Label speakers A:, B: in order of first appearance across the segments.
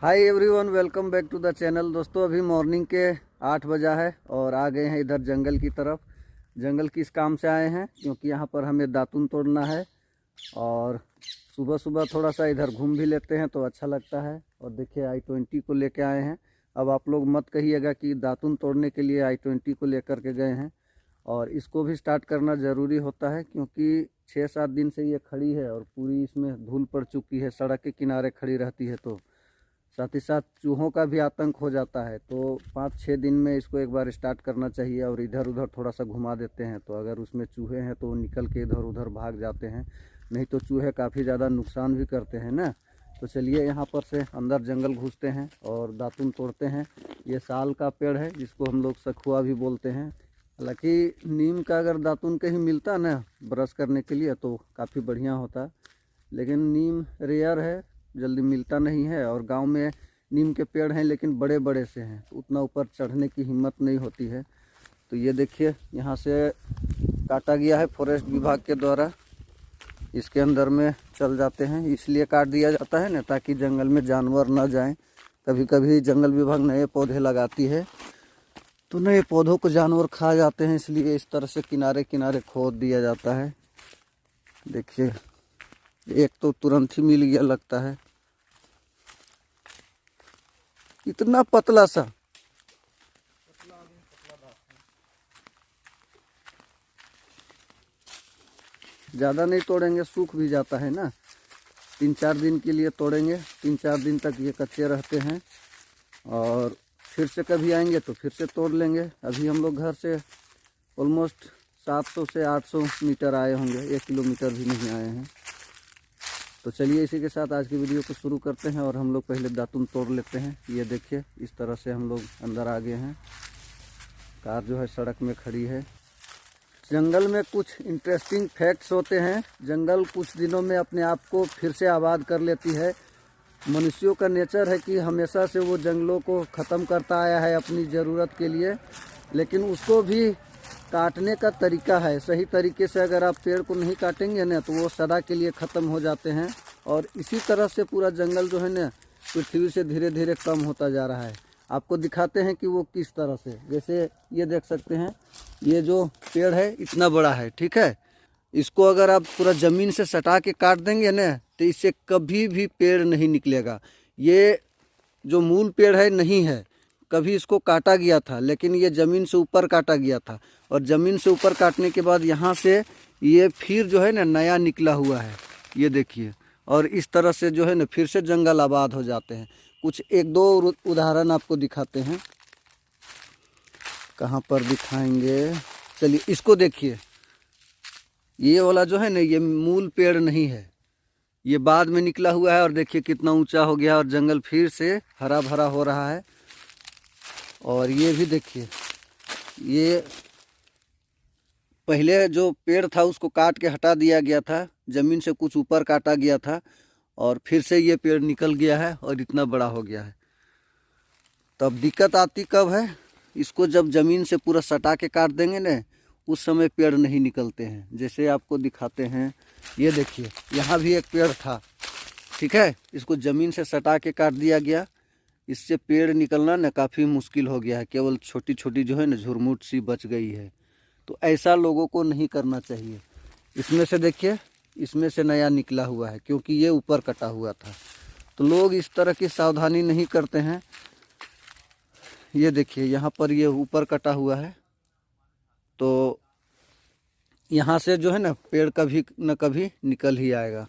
A: Hi everyone, welcome back to the channel. दोस्तों अभी morning के 8 बजा है और आ गए हैं इधर जंगल की तरफ। जंगल किस काम से आए हैं, क्योंकि यहाँ पर हमें दातून तोड़ना है और सुबह सुबह थोड़ा सा इधर घूम भी लेते हैं तो अच्छा लगता है। और देखिए i20 को लेके आए हैं। अब आप लोग मत कहिएगा कि दातून तोड़ने के लिए i20 को लेकर के गए हैं, और इसको भी स्टार्ट करना ज़रूरी होता है क्योंकि 6-7 दिन से ये खड़ी है और पूरी इसमें धूल पड़ चुकी है। सड़क के किनारे खड़ी रहती है तो साथ ही साथ चूहों का भी आतंक हो जाता है। तो 5-6 दिन में इसको एक बार स्टार्ट करना चाहिए और इधर उधर थोड़ा सा घुमा देते हैं, तो अगर उसमें चूहे हैं तो वो निकल के इधर उधर भाग जाते हैं। नहीं तो चूहे काफ़ी ज़्यादा नुकसान भी करते हैं ना। तो चलिए यहाँ पर से अंदर जंगल घुसते हैं और दातून तोड़ते हैं। ये साल का पेड़ है जिसको हम लोग सखुआ भी बोलते हैं। हालांकि नीम का अगर दातून कहीं मिलता ना ब्रश करने के लिए तो काफ़ी बढ़िया होता, लेकिन नीम रेयर है, जल्दी मिलता नहीं है। और गांव में नीम के पेड़ हैं लेकिन बड़े बड़े से हैं, तो उतना ऊपर चढ़ने की हिम्मत नहीं होती है। तो ये देखिए यहाँ से काटा गया है फॉरेस्ट विभाग के द्वारा। इसके अंदर में चल जाते हैं, इसलिए काट दिया जाता है ना ताकि जंगल में जानवर ना जाएं। कभी कभी जंगल विभाग नए पौधे लगाती है तो नए पौधों को जानवर खा जाते हैं, इसलिए इस तरह से किनारे किनारे खोद दिया जाता है। देखिए एक तो तुरंत ही मिल गया लगता है, इतना पतला सा। ज़्यादा नहीं तोड़ेंगे, सूख भी जाता है ना। 3-4 दिन के लिए तोड़ेंगे, 3-4 दिन तक ये कच्चे रहते हैं और फिर से कभी आएंगे तो फिर से तोड़ लेंगे। अभी हम लोग घर से ऑलमोस्ट 700 से 800 मीटर आए होंगे, 1 किलोमीटर भी नहीं आए हैं। तो चलिए इसी के साथ आज की वीडियो को शुरू करते हैं और हम लोग पहले दातून तोड़ लेते हैं। ये देखिए इस तरह से हम लोग अंदर आ गए हैं। कार जो है सड़क में खड़ी है। जंगल में कुछ इंटरेस्टिंग फैक्ट्स होते हैं। जंगल कुछ दिनों में अपने आप को फिर से आबाद कर लेती है। मनुष्यों का नेचर है कि हमेशा से वो जंगलों को ख़त्म करता आया है अपनी ज़रूरत के लिए, लेकिन उसको भी काटने का तरीका है। सही तरीके से अगर आप पेड़ को नहीं काटेंगे ना तो वो सदा के लिए ख़त्म हो जाते हैं। और इसी तरह से पूरा जंगल जो है ना पृथ्वी से धीरे धीरे कम होता जा रहा है। आपको दिखाते हैं कि वो किस तरह से। जैसे ये देख सकते हैं, ये जो पेड़ है इतना बड़ा है, ठीक है। इसको अगर आप पूरा ज़मीन से सटा के काट देंगे ना तो इससे कभी भी पेड़ नहीं निकलेगा। ये जो मूल पेड़ है नहीं है, कभी इसको काटा गया था, लेकिन ये ज़मीन से ऊपर काटा गया था और ज़मीन से ऊपर काटने के बाद यहाँ से ये फिर जो है ना नया निकला हुआ है। ये देखिए, और इस तरह से जो है ना फिर से जंगल आबाद हो जाते हैं। कुछ 1-2 उदाहरण आपको दिखाते हैं। कहाँ पर दिखाएंगे, चलिए इसको देखिए। ये वाला जो है ना ये मूल पेड़ नहीं है, ये बाद में निकला हुआ है और देखिए कितना ऊंचा हो गया और जंगल फिर से हरा भरा हो रहा है। और ये भी देखिए, ये पहले जो पेड़ था उसको काट के हटा दिया गया था, ज़मीन से कुछ ऊपर काटा गया था और फिर से ये पेड़ निकल गया है और इतना बड़ा हो गया है। तब दिक्कत आती कब है, इसको जब ज़मीन से पूरा सटा के काट देंगे ना उस समय पेड़ नहीं निकलते हैं। जैसे आपको दिखाते हैं, ये देखिए यहाँ भी एक पेड़ था, ठीक है। इसको ज़मीन से सटा के काट दिया गया, इससे पेड़ निकलना ना काफ़ी मुश्किल हो गया है। केवल छोटी छोटी जो है ना झुरमुट सी बच गई है। तो ऐसा लोगों को नहीं करना चाहिए। इसमें से देखिए, इसमें से नया निकला हुआ है क्योंकि ये ऊपर कटा हुआ था। तो लोग इस तरह की सावधानी नहीं करते हैं। ये देखिए यहाँ पर ये ऊपर कटा हुआ है, तो यहाँ से जो है ना पेड़ कभी न कभी निकल ही आएगा।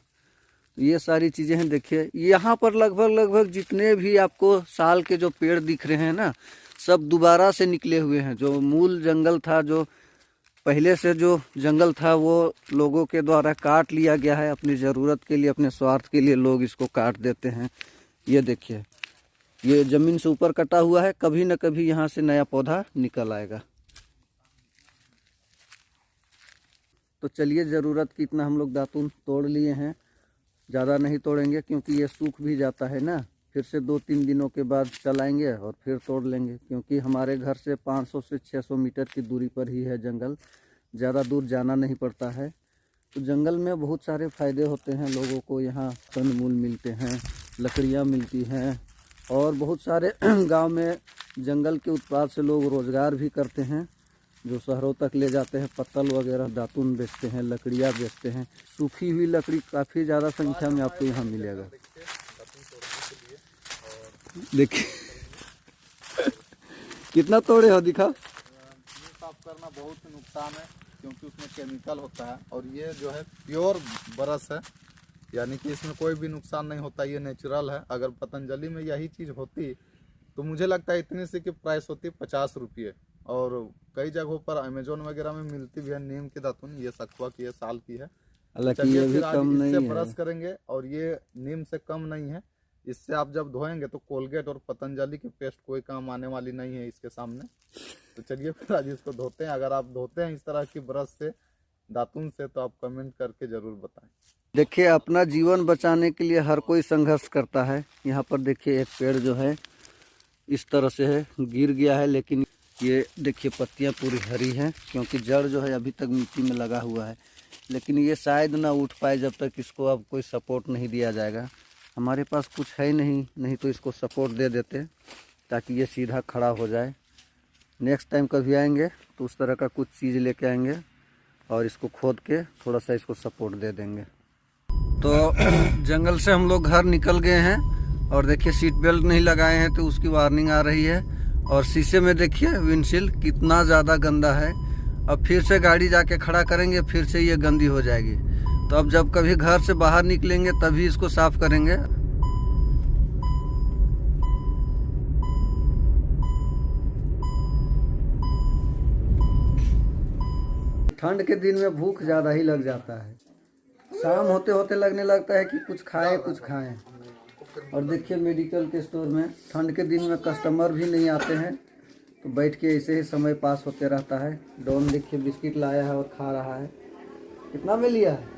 A: ये सारी चीज़ें हैं। देखिए यहाँ पर लगभग जितने भी आपको साल के जो पेड़ दिख रहे हैं ना सब दोबारा से निकले हुए हैं। जो मूल जंगल था, जो पहले से जो जंगल था वो लोगों के द्वारा काट लिया गया है अपनी ज़रूरत के लिए, अपने स्वार्थ के लिए लोग इसको काट देते हैं। ये देखिए ये ज़मीन से ऊपर कटा हुआ है, कभी न कभी यहाँ से नया पौधा निकल आएगा। तो चलिए ज़रूरत की इतना हम लोग दातून तोड़ लिए हैं, ज़्यादा नहीं तोड़ेंगे क्योंकि ये सूख भी जाता है ना। फिर से 2-3 दिनों के बाद चलाएंगे और फिर तोड़ लेंगे, क्योंकि हमारे घर से 500 से 600 मीटर की दूरी पर ही है जंगल, ज़्यादा दूर जाना नहीं पड़ता है। तो जंगल में बहुत सारे फ़ायदे होते हैं लोगों को। यहाँ कंद मूल मिलते हैं, लकड़ियाँ मिलती हैं और बहुत सारे गांव में जंगल के उत्पाद से लोग रोजगार भी करते हैं, जो शहरों तक ले जाते हैं। पत्तल वगैरह दातुन बेचते हैं, लकड़ियाँ बेचते हैं। सूखी हुई लकड़ी काफ़ी ज़्यादा संख्या में आपको यहाँ मिलेगा। देखिए कितना तोड़े हो, दिखा।
B: साफ करना बहुत नुकसान है क्योंकि उसमें केमिकल होता है, और ये जो है प्योर ब्रश है, यानी कि इसमें कोई भी नुकसान नहीं होता, ये नेचुरल है। अगर पतंजलि में यही चीज़ होती तो मुझे लगता है इतनी सी की प्राइस होती 50 रुपये, और कई जगहों पर अमेजोन वगैरह में मिलती भी है नीम की दातुन। ये सखुआ की है, साल की है।
A: चलिए फिर आज
B: इससे ब्रश करेंगे, और ये नीम से कम नहीं है। इससे आप जब धोएंगे तो कोलगेट और पतंजलि की पेस्ट कोई काम आने वाली नहीं है इसके सामने। तो चलिए फिर आज इसको धोते हैं। अगर आप धोते हैं इस तरह की ब्रश से, दातुन से, तो आप कमेंट करके जरूर बताएं।
A: देखिए, अपना जीवन बचाने के लिए हर कोई संघर्ष करता है। यहाँ पर देखिए एक पेड़ जो है इस तरह से है, गिर गया है, लेकिन ये देखिए पत्तियाँ पूरी हरी हैं, क्योंकि जड़ जो है अभी तक मिट्टी में लगा हुआ है। लेकिन ये शायद ना उठ पाए जब तक इसको अब कोई सपोर्ट नहीं दिया जाएगा। हमारे पास कुछ है नहीं तो इसको सपोर्ट दे देते ताकि ये सीधा खड़ा हो जाए। नेक्स्ट टाइम कभी आएंगे तो उस तरह का कुछ चीज़ लेके आएंगे और इसको खोद के थोड़ा सा इसको सपोर्ट दे देंगे। तो जंगल से हम लोग घर निकल गए हैं, और देखिए सीट बेल्ट नहीं लगाए हैं तो उसकी वार्निंग आ रही है। और शीशे में देखिए विंडशील्ड कितना ज़्यादा गंदा है। अब फिर से गाड़ी जाके खड़ा करेंगे, फिर से ये गंदी हो जाएगी। तो अब जब कभी घर से बाहर निकलेंगे तभी इसको साफ करेंगे। ठंड के दिन में भूख ज़्यादा ही लग जाता है। शाम होते होते लगने लगता है कि कुछ खाएं। और देखिए मेडिकल के स्टोर में ठंड के दिन में कस्टमर भी नहीं आते हैं, तो बैठ के ऐसे ही समय पास होते रहता है। डॉन देखिए बिस्किट लाया है और खा रहा है। कितना में लिया है?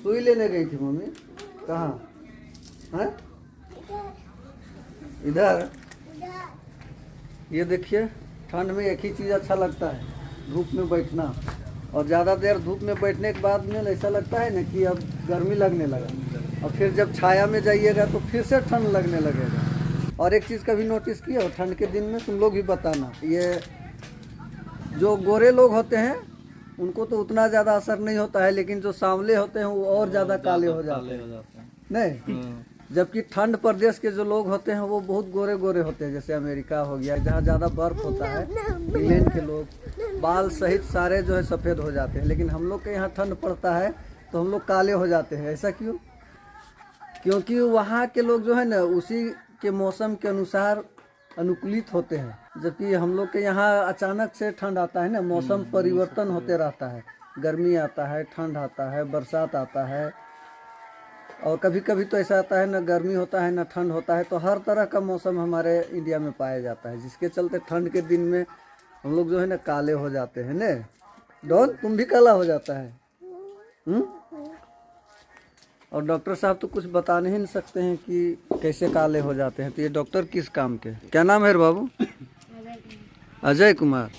A: सुई लेने गई थी मम्मी। कहाँ है? इधर। ये देखिए ठंड में एक ही चीज़ अच्छा लगता है, धूप में बैठना। और ज़्यादा देर धूप में बैठने के बाद में ऐसा लगता है ना कि अब गर्मी लगने लगा, और फिर जब छाया में जाइएगा तो फिर से ठंड लगने लगेगा। और एक चीज़ कभी नोटिस किया हो ठंड के दिन में, तुम लोग भी बताना, ये जो गोरे लोग होते हैं उनको तो उतना ज़्यादा असर नहीं होता है, लेकिन जो सांवले होते हैं वो और ज़्यादा काले हो जाते हैं। नहीं, जबकि ठंड प्रदेश के जो लोग होते हैं वो बहुत गोरे गोरे होते हैं। जैसे अमेरिका हो गया, जहाँ ज़्यादा बर्फ होता है, इंग्लैंड के लोग बाल सहित सारे जो है सफ़ेद हो जाते हैं। लेकिन हम लोग के यहाँ ठंड पड़ता है तो हम लोग काले हो जाते हैं। ऐसा क्यों? क्योंकि वहाँ के लोग जो है ना उसी के मौसम के अनुसार अनुकूलित होते हैं, जबकि हम लोग के यहाँ अचानक से ठंड आता है ना, मौसम परिवर्तन होते रहता है। गर्मी आता है, ठंड आता है, बरसात आता है, और कभी कभी तो ऐसा आता है ना गर्मी होता है ना ठंड होता है। तो हर तरह का मौसम हमारे इंडिया में पाया जाता है, जिसके चलते ठंड के दिन में हम लोग जो है ना काले हो जाते हैं। ने डॉन, तुम भी काला हो जाता है। और डॉक्टर साहब तो कुछ बता नहीं सकते हैं कि कैसे काले हो जाते हैं। तो ये डॉक्टर किस काम के? क्या नाम है बाबू? अजय कुमार।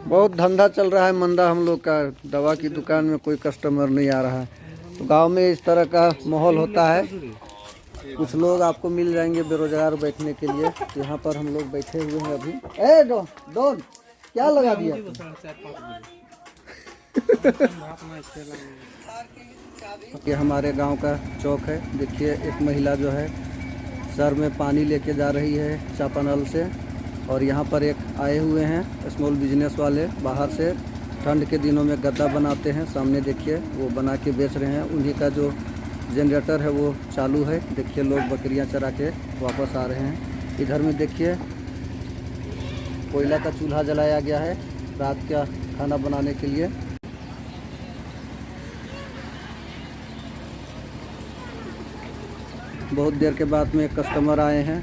A: बहुत धंधा चल रहा है मंदा हम लोग का। दवा की दुकान में कोई कस्टमर नहीं आ रहा है। तो गांव में इस तरह का माहौल होता है। कुछ लोग आपको मिल जाएंगे बेरोजगार बैठने के लिए। यहाँ पर हम लोग बैठे हुए हैं अभी। ए डॉन क्या लगा दिया? ये हमारे गांव का चौक है। देखिए एक महिला जो है सर में पानी लेके जा रही है चापानल से, और यहाँ पर एक आए हुए हैं स्मॉल बिजनेस वाले बाहर से। ठंड के दिनों में गद्दा बनाते हैं, सामने देखिए वो बना के बेच रहे हैं। उन्हीं का जो जनरेटर है वो चालू है। देखिए लोग बकरियां चरा के वापस आ रहे हैं। इधर में देखिए कोयला का चूल्हा जलाया गया है रात का खाना बनाने के लिए। बहुत देर के बाद में एक कस्टमर आए हैं।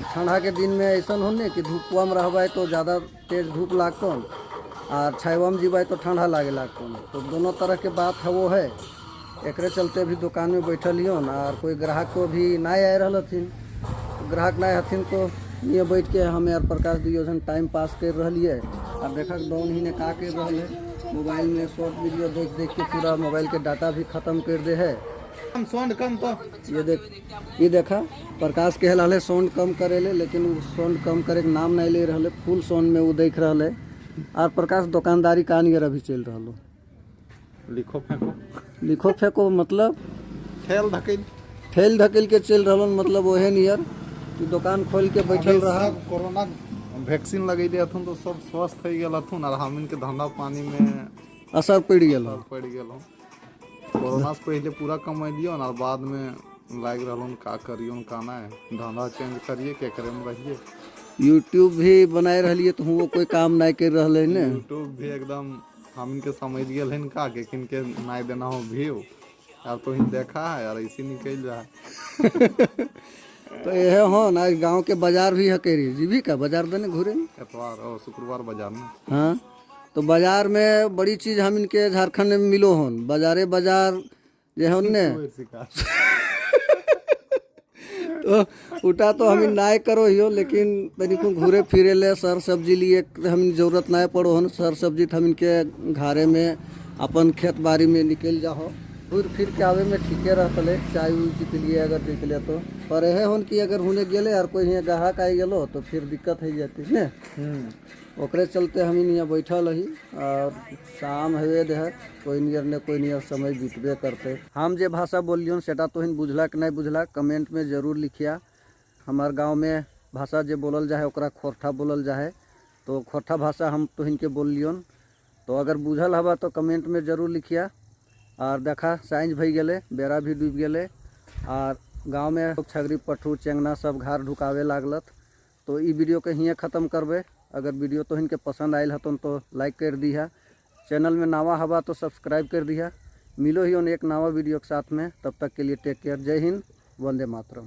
A: ठंडा के दिन में ऐसा होने कि धूपवा में रहबे तो ज़्यादा तेज धूप लागत, और छायवा में जीवा तो ठंडा लागेला तो दोनों तरह के बात है वो है। एकरे चलते भी दुकान में बैठल हियो न, और कोई ग्राहक को भी ना आए रहथिन, ग्राहक ना हथिन तो ये बैठ के हम यार प्रकाश दुयोजन टाइम पास कर रहिए। और देखा दौन ही ने का कर रहा है, मोबाइल में शॉर्ट वीडियो देख देख के पूरा मोबाइल के डाटा भी ख़त्म कर दे है।
B: हम साउंड कम तो
A: ये देखा प्रकाश कह रहा है साउंड कम करे ले, लेकिन वो साउंड कम करे के नाम नहीं ले रहा, फुल साउंड में वो देख रहा है। और प्रकाश दुकानदारी का नियर अभी चल रहा लो। लिखो फेंको मतलब ठेल धकेल के चल रहा, मतलब वही नियर कि दुकान खोल के बैठल रहा।
B: कोरोना वैक्सीन लगेले हथुन तो सब स्वस्थ हो गेल हथुन, और हम इनके धंधा पानी में
A: असर पड़ गया।
B: कोरोना से पहले पूरा कमैलियो और बाद में लाग रहा का करियो का ना है, धंधा चेंज करिए के करे में रहिए।
A: यूट्यूब भी बनाए रहिए तो वो कोई काम नहीं कर रहा है ने।
B: यूट्यूब भी एकदम हम इनके समझ गए हैं का कि किनके नहीं देना हो व्यू, यार तो इन देखा है यार ऐसे निकल जाए।
A: तो यह हो ना गांव के बाजार भी है केरी जीवी का बाजार देने घूरे
B: एतवार और शुक्रवार बाजार में।
A: हाँ तो बाजार में बड़ी चीज हम इनके झारखंड में मिलो हो, बाजार जे हो ने तो उठा तो हम नाय करो हियो, लेकिन तनिको घूरे फिरे ले सर सब्जी लिए हम जरूरत ना पड़ो हो। सर सब्जी तो हम इनके घरे में अपन खेत बाड़ी में निकल जाओ, घूर फिर के आवे में ठीके रहते। चाय उय पीत लिए अगर पीत ले तो, पर यह हो कि अगर होने गेले और कोई यहाँ ग्राहक आई गलो तो फिर दिक्कत हो जाती है ने। ओकरे चलते हम यहाँ बैठल रही, और शाम हुए है कोई नियर ने कोई नियर समय बीतबे करते। हम जे भाषा बोलियो सेटा तो बुझला कि नहीं बुझला कमेंट में जरूर लिखिया। हमार गांव में भाषा जे बोलल जाए ओकरा खोरठा बोलल जाए, तो खोरठा भाषा हम तो इनके बोल लियोन। तो अगर बुझल हवा तो कमेंट में जरूर लिखिया। और देखा साइंज भई गए, बेड़ा भी डूब गए, और गांव में छगरी पठू चेंगना सब घर ढुकावे लागलत। तो ई वीडियो के हियाँ ख़त्म करबे। अगर वीडियो तो इनके पसंद आयल हतन तो लाइक कर दिया, चैनल में नवा हवा तो सब्सक्राइब कर दिया। मिलो ही एक नवा वीडियो के साथ में, तब तक के लिए टेक केयर। जय हिंद, वंदे मातरम।